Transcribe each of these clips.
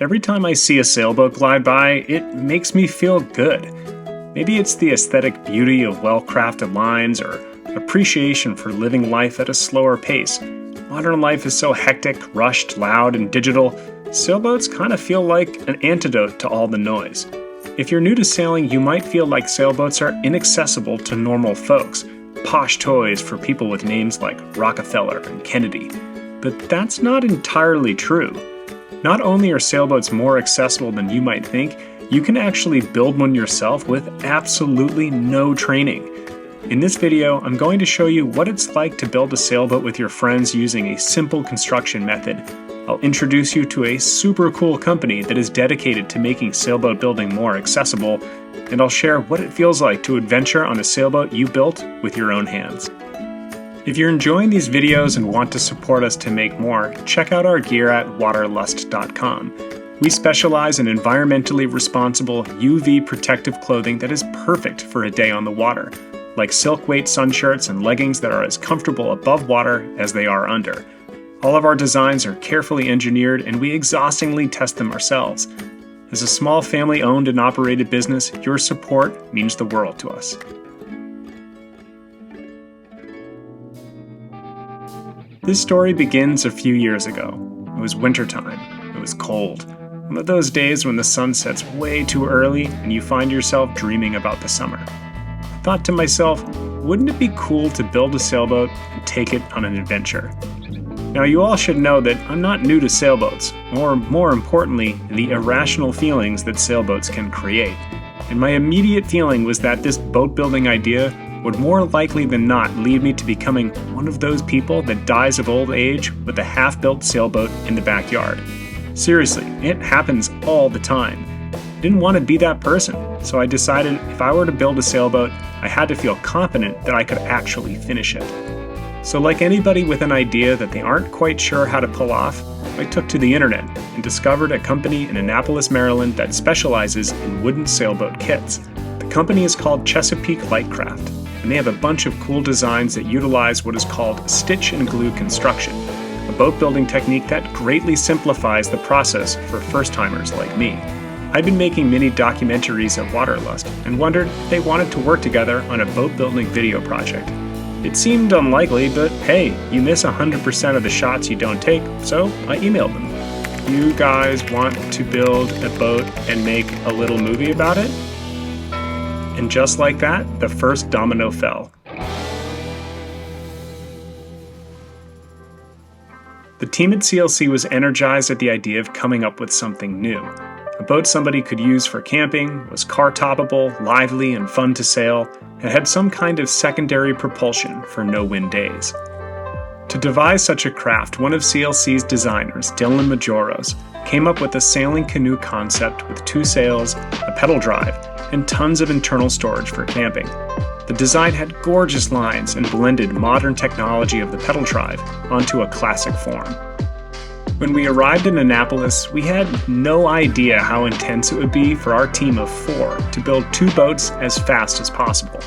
Every time I see a sailboat glide by, it makes me feel good. Maybe it's the aesthetic beauty of well-crafted lines or appreciation for living life at a slower pace. Modern life is so hectic, rushed, loud, and digital. Sailboats kind of feel like an antidote to all the noise. If you're new to sailing, you might feel like sailboats are inaccessible to normal folks, posh toys for people with names like Rockefeller and Kennedy. But that's not entirely true. Not only are sailboats more accessible than you might think, you can actually build one yourself with absolutely no training. In this video, I'm going to show you what it's like to build a sailboat with your friends using a simple construction method. I'll introduce you to a super cool company that is dedicated to making sailboat building more accessible, and I'll share what it feels like to adventure on a sailboat you built with your own hands. If you're enjoying these videos and want to support us to make more, check out our gear at waterlust.com. We specialize in environmentally responsible UV protective clothing that is perfect for a day on the water, like silk weight sun shirts and leggings that are as comfortable above water as they are under. All of our designs are carefully engineered and we exhaustingly test them ourselves. As a small family-owned and operated business, your support means the world to us. This story begins a few years ago. It was wintertime. It was cold. One of those days when the sun sets way too early and you find yourself dreaming about the summer. I thought to myself, wouldn't it be cool to build a sailboat and take it on an adventure? Now, you all should know that I'm not new to sailboats, or more importantly, the irrational feelings that sailboats can create. And my immediate feeling was that this boat building idea would more likely than not lead me to becoming one of those people that dies of old age with a half-built sailboat in the backyard. Seriously, it happens all the time. I didn't want to be that person, so I decided if I were to build a sailboat, I had to feel confident that I could actually finish it. So like anybody with an idea that they aren't quite sure how to pull off, I took to the internet and discovered a company in Annapolis, Maryland that specializes in wooden sailboat kits. The company is called Chesapeake Light Craft, and they have a bunch of cool designs that utilize what is called stitch and glue construction, a boat building technique that greatly simplifies the process for first-timers like me. I'd been making mini documentaries at Waterlust and wondered if they wanted to work together on a boat building video project. It seemed unlikely, but hey, you miss 100% of the shots you don't take, so I emailed them. You guys want to build a boat and make a little movie about it? And just like that, the first domino fell. The team at CLC was energized at the idea of coming up with something new. A boat somebody could use for camping, was car-toppable, lively, and fun to sail, and had some kind of secondary propulsion for no-wind days. To devise such a craft, one of CLC's designers, Dylan Majoros, came up with a sailing canoe concept with 2 sails, a pedal drive, and tons of internal storage for camping. The design had gorgeous lines and blended modern technology of the pedal drive onto a classic form. When we arrived in Annapolis, we had no idea how intense it would be for our team of 4 to build 2 boats as fast as possible.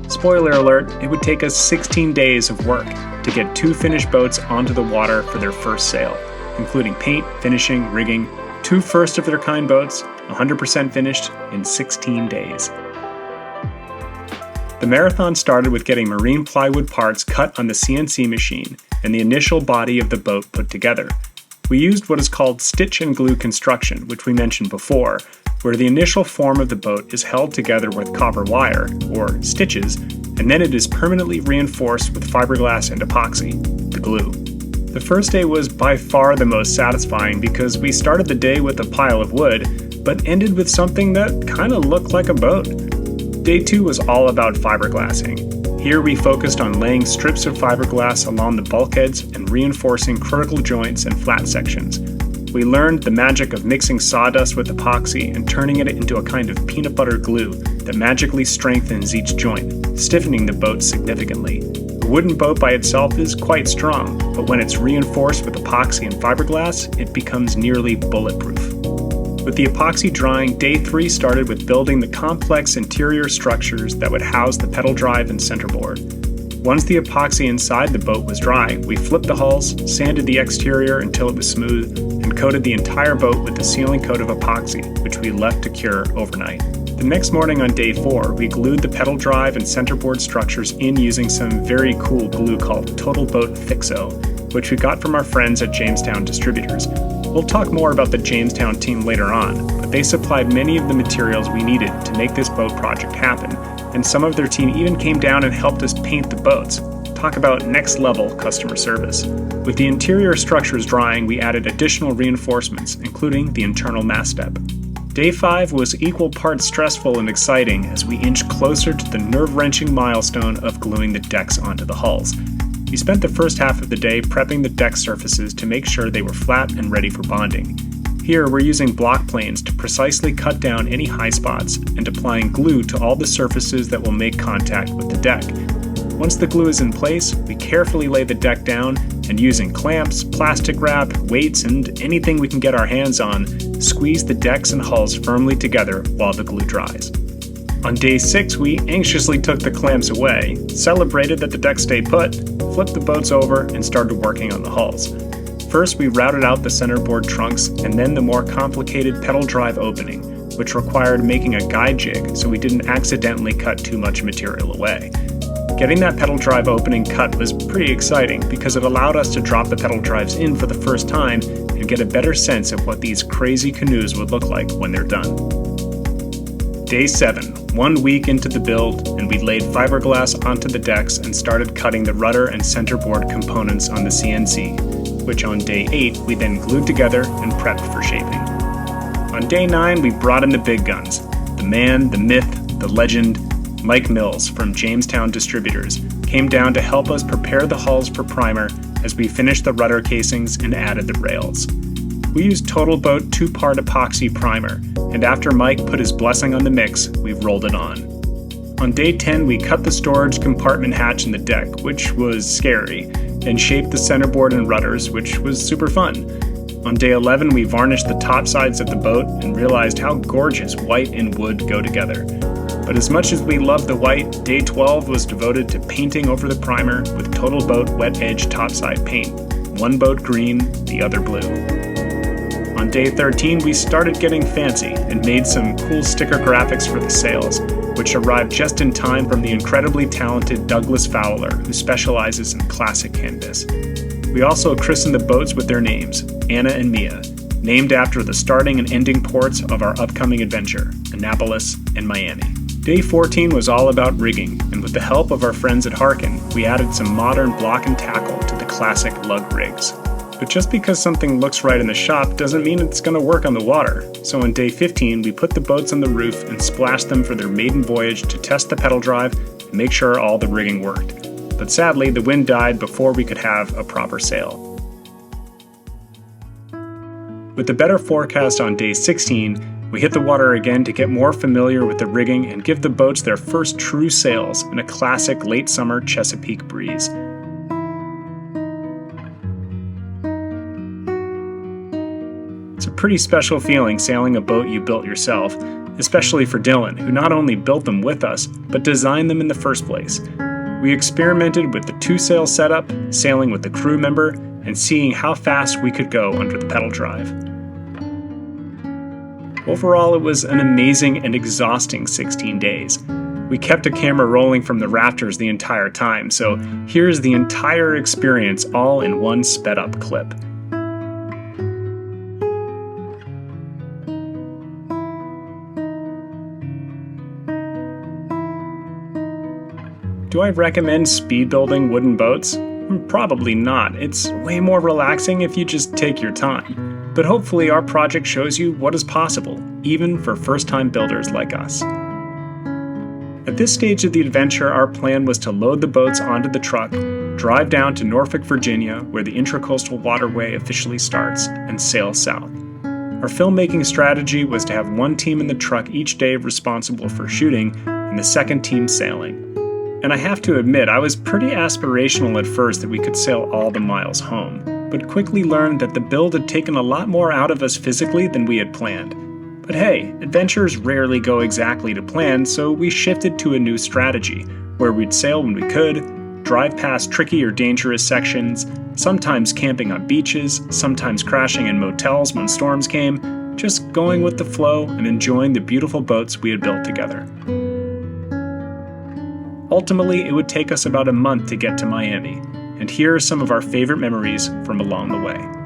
Spoiler alert, it would take us 16 days of work to get 2 finished boats onto the water for their first sail, including paint, finishing, rigging, 2 first-of-their-kind boats, 100% finished in 16 days. The marathon started with getting marine plywood parts cut on the CNC machine and the initial body of the boat put together. We used what is called stitch and glue construction, which we mentioned before, where the initial form of the boat is held together with copper wire, or stitches, and then it is permanently reinforced with fiberglass and epoxy, the glue. The first day was by far the most satisfying because we started the day with a pile of wood, but ended with something that kind of looked like a boat. Day 2 was all about fiberglassing. Here we focused on laying strips of fiberglass along the bulkheads and reinforcing critical joints and flat sections. We learned the magic of mixing sawdust with epoxy and turning it into a kind of peanut butter glue that magically strengthens each joint, stiffening the boat significantly. A wooden boat by itself is quite strong, but when it's reinforced with epoxy and fiberglass, it becomes nearly bulletproof. With the epoxy drying, day 3 started with building the complex interior structures that would house the pedal drive and centerboard. Once the epoxy inside the boat was dry, we flipped the hulls, sanded the exterior until it was smooth, and and coated the entire boat with a sealing coat of epoxy, which we left to cure overnight. The next morning on day 4, we glued the pedal drive and centerboard structures in using some very cool glue called Total Boat Fixo, which we got from our friends at Jamestown Distributors. We'll talk more about the Jamestown team later on, but they supplied many of the materials we needed to make this boat project happen, and some of their team even came down and helped us paint the boats. Talk about next level customer service. With the interior structures drying, we added additional reinforcements, including the internal mast step. Day 5 was equal parts stressful and exciting as we inched closer to the nerve-wrenching milestone of gluing the decks onto the hulls. We spent the first half of the day prepping the deck surfaces to make sure they were flat and ready for bonding. Here we're using block planes to precisely cut down any high spots and applying glue to all the surfaces that will make contact with the deck. Once the glue is in place, we carefully lay the deck down and using clamps, plastic wrap, weights, and anything we can get our hands on, squeeze the decks and hulls firmly together while the glue dries. On day 6, we anxiously took the clamps away, celebrated that the deck stayed put, flipped the boats over, and started working on the hulls. First, we routed out the centerboard trunks and then the more complicated pedal drive opening, which required making a guide jig so we didn't accidentally cut too much material away. Getting that pedal drive opening cut was pretty exciting because it allowed us to drop the pedal drives in for the first time and get a better sense of what these crazy canoes would look like when they're done. Day 7, 1 week into the build, and we laid fiberglass onto the decks and started cutting the rudder and centerboard components on the CNC, which on day 8 we then glued together and prepped for shaping. On day 9 we brought in the big guns, the man, the myth, the legend. Mike Mills from Jamestown Distributors came down to help us prepare the hulls for primer as we finished the rudder casings and added the rails. We used Total Boat 2-part epoxy primer, and after Mike put his blessing on the mix, we rolled it on. On day 10, we cut the storage compartment hatch in the deck, which was scary, and shaped the centerboard and rudders, which was super fun. On day 11, we varnished the top sides of the boat and realized how gorgeous white and wood go together. But as much as we loved the white, day 12 was devoted to painting over the primer with Total Boat Wet Edge topside paint, one boat green, the other blue. On day 13, we started getting fancy and made some cool sticker graphics for the sails, which arrived just in time from the incredibly talented Douglas Fowler, who specializes in classic canvas. We also christened the boats with their names, Anna and Mia, named after the starting and ending ports of our upcoming adventure, Annapolis and Miami. Day 14 was all about rigging, and with the help of our friends at Harkin, we added some modern block and tackle to the classic lug rigs. But just because something looks right in the shop doesn't mean it's going to work on the water. So on day 15, we put the boats on the roof and splashed them for their maiden voyage to test the pedal drive and make sure all the rigging worked. But sadly, the wind died before we could have a proper sail. With the better forecast on day 16, we hit the water again to get more familiar with the rigging and give the boats their first true sails in a classic late summer Chesapeake breeze. It's a pretty special feeling sailing a boat you built yourself, especially for Dylan, who not only built them with us, but designed them in the first place. We experimented with the 2-sail setup, sailing with the crew member, and seeing how fast we could go under the pedal drive. Overall, it was an amazing and exhausting 16 days. We kept a camera rolling from the rafters the entire time, so here's the entire experience all in one sped-up clip. Do I recommend speed building wooden boats? Probably not. It's way more relaxing if you just take your time. But hopefully our project shows you what is possible, even for first-time builders like us. At this stage of the adventure, our plan was to load the boats onto the truck, drive down to Norfolk, Virginia, where the Intracoastal Waterway officially starts, and sail south. Our filmmaking strategy was to have one team in the truck each day responsible for shooting, and the second team sailing. And I have to admit, I was pretty aspirational at first that we could sail all the miles home, but quickly learned that the build had taken a lot more out of us physically than we had planned. But hey, adventures rarely go exactly to plan, so we shifted to a new strategy, where we'd sail when we could, drive past tricky or dangerous sections, sometimes camping on beaches, sometimes crashing in motels when storms came, just going with the flow and enjoying the beautiful boats we had built together. Ultimately, it would take us about a month to get to Miami, and here are some of our favorite memories from along the way.